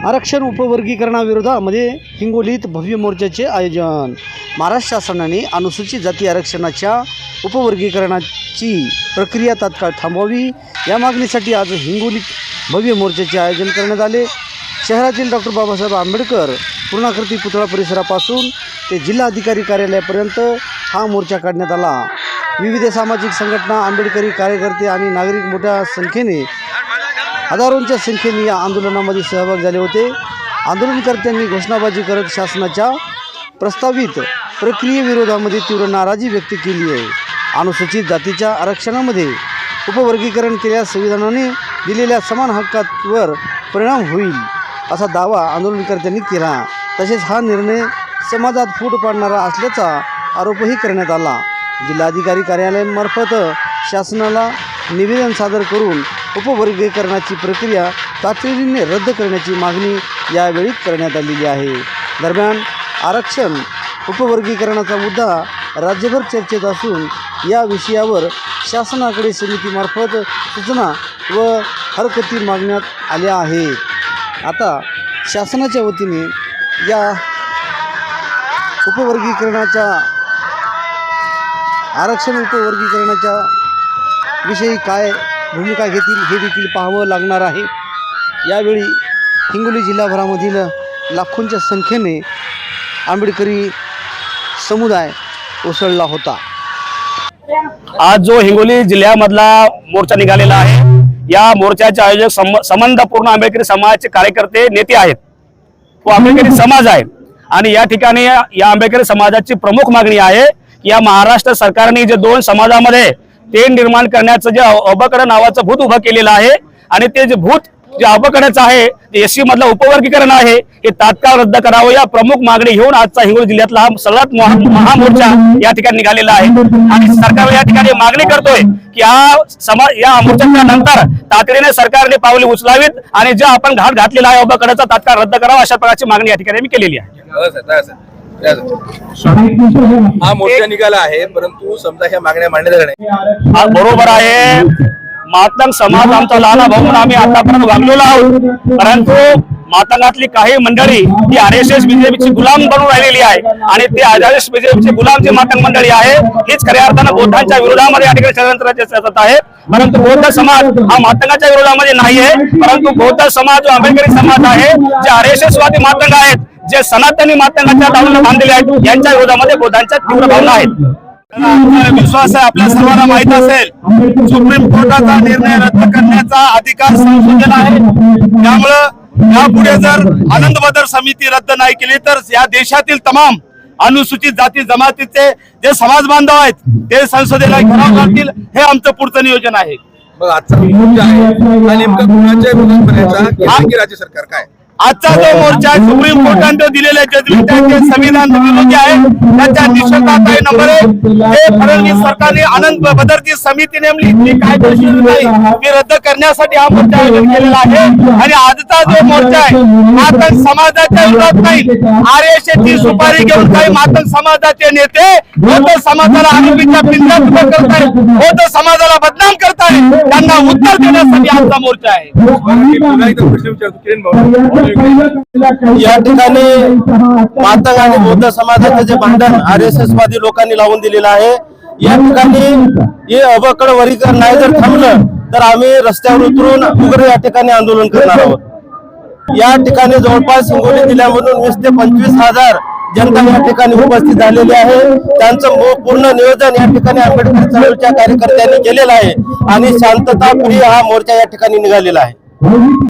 आरक्षण उपवर्गीकरणाविरोधामध्ये हिंगोलीत भव्य मोर्चाचे आयोजन। महाराष्ट्र शासनाने अनुसूचित जाती आरक्षणाच्या उपवर्गीकरणाची प्रक्रिया तात्काळ थांबवावी या मागणीसाठी आज हिंगोलीत भव्य मोर्चाचे आयोजन करण्यात आले। शहरातील डॉक्टर बाबासाहेब आंबेडकर पूर्णाकृती पुतळा परिसरापासून ते जिल्हाधिकारी कार्यालयापर्यंत हा मोर्चा काढण्यात आला। विविध सामाजिक संघटना, आंबेडकरी कार्यकर्ते आणि नागरिक मोठ्या संख्येने हजारोंच्या संख्येने या आंदोलनामध्ये सहभाग झाले होते। आंदोलनकर्त्यांनी घोषणाबाजी करत शासनाच्या प्रस्तावित प्रक्रियेविरोधामध्ये तीव्र नाराजी व्यक्त केली आहे। अनुसूचित जातीच्या आरक्षणामध्ये उपवर्गीकरण केल्यास संविधानाने दिलेल्या समान हक्कांवर परिणाम होईल असा दावा आंदोलनकर्त्यांनी केला। तसेच हा निर्णय समाजात फूट पाडणारा असल्याचा आरोपही करण्यात आला। जिल्हाधिकारी कार्यालयामार्फत शासनाला निवेदन सादर करून उपवर्गीकरणाची प्रक्रिया तातडीने रद्द करण्याची मागणी यावेळी करण्यात आलेली आहे। दरम्यान आरक्षण उपवर्गीकरणाचा मुद्दा राज्यभर चर्चेत असून या विषयावर शासनाकडे समितीमार्फत सूचना व हरकती मागण्यात आल्या आहेत। आता शासनाच्या वतीने या आरक्षण उपवर्गीकरणाच्या विषयी काय भूमिका घेतील हे देखील पाहावं लागणार आहे। यावेळी हिंगोली जिल्हाभरामधील लाखोंच्या संख्येने आंबेडकरी समुदाय उसळला होता। आज जो हिंगोली जिल्ह्यामधला मोर्चा निघालेला आहे, या मोर्चाचे आयोजक संबंधपूर्ण आंबेडकरी समाजाचे कार्यकर्ते नेते आहेत व आंबेडकरी समाज आहे। आणि या ठिकाणी या आंबेडकरी समाजाची प्रमुख मागणी आहे की या महाराष्ट्र सरकारने जे दोन समाजामध्ये ते निर्माण करण्याचं जे अबकड नावाचं भूत उभं केलेलं आहे आणि ते जे भूत जे अबकडचं आहे, जे एससी मधलं उपवर्गीकरण आहे, हे तात्काळ रद्द करावं या प्रमुख मागणी घेऊन आजचा हिंगोली जिल्ह्यातला हा सर्वात महामोर्चा या ठिकाणी निघालेला आहे। आणि सरकार या ठिकाणी मागणी करतोय की या मोर्चाच्या नंतर तातडीने सरकारने पावले उचलावीत आणि जे आपण घाट घातलेला आहे अबकडचा तात्काळ रद्द करावा अशा प्रकारची मागणी या ठिकाणी मी केलेली आहे। हा मोर्चा निघाला आहे, परंतु समजा ह्या मागण्या मांडल्या जाणार नाही। हा बरोबर आहे। मातंग समाज आमचा लहान भाऊ म्हणून आम्ही आतापर्यंत वागलेलो आहोत, परंतु मातंगातली काही मंडळी ही RSS बीजेपीची गुलाम बनून राहिलेली आहे आणि ते RSS बीजेपीची गुलाम जी मातंग मंडळी आहे हीच खऱ्या अर्थानं बौद्धांच्या विरोधामध्ये या ठिकाणी षडयंत्राचे सतत आहे। परंतु बौद्ध समाज हा मातंगाच्या विरोधामध्ये नाही आहे, परंतु बौद्ध समाज जो आंबेडकरी समाज आहे, जे RSS वादी मातंग आहेत, जे सनातनी मातंगाच्या दावणीला बांधलेले आहेत, यांच्या विरोधामध्ये बौद्धांच्या तीव्र भावना आहेत। विश्वास आहे आपल्या सर्वांना माहित असेल, सुप्रीम कोर्टाचा निर्णय रद्द करण्याचा अधिकार संसदेला आहे। त्यामुळं यापुढे जर आनंद बदर समिती रद्द नाही केली तर या देशातील तमाम अनुसूचित जाती जमातीचे जे समाज बांधव आहेत ते संसदेला घेराव करतील, हे आमचं पुढचं नियोजन आहे। मग आजचा मोर्चा आहे नेमका कुणाच्या विरोधात की राज्य सरकार काय? आजचा जो मोर्चा आहे सुप्रीम कोर्टाने दिलेल्या जजमेंटचे संविधान विरोधी आहे, त्याच्या निषेधार्थ आहे। नंबर 1 हे फडणवीस सरकारने आनंद बदरची समिती नेमली, ती काय ती रद्द करण्यासाठी हा मोर्चा आयोजन केलेला आहे। आणि आजचा जो मोर्चा आहे मातंग समाजाच्या विरोधात नाही, RSS ची सुपारी घेऊन काही मातंग समाजाचे नेते बौद्ध समाजाला आरोपीच्या पिंजऱ्यात उभं करतायत, बौद्ध समाजाला बदनाम करतायत, त्यांना उत्तर देण्यासाठी आजचा मोर्चा आहे। या ठिकाणी मातंग आणि बौद्ध समाजाचे जे भांडण RSS वादी लोकांनी लावून दिलेलं आहे, या ठिकाणी हे अबकड वर्गीकरण नाही जर थांबलं तर आम्ही रस्त्यावर उतरून उग्र या ठिकाणी आंदोलन करणार आहोत। या ठिकाणी जवळपास हिंगोली जिल्ह्यामधून 20 ते 25 हजार जनता या ठिकाणी उपस्थित झालेली आहे। त्यांचं पूर्ण नियोजन या ठिकाणी आंबेडकर चळवळीच्या कार्यकर्त्यांनी केलेलं आहे आणि शांतताप्रिय हा मोर्चा या ठिकाणी निघालेला आहे।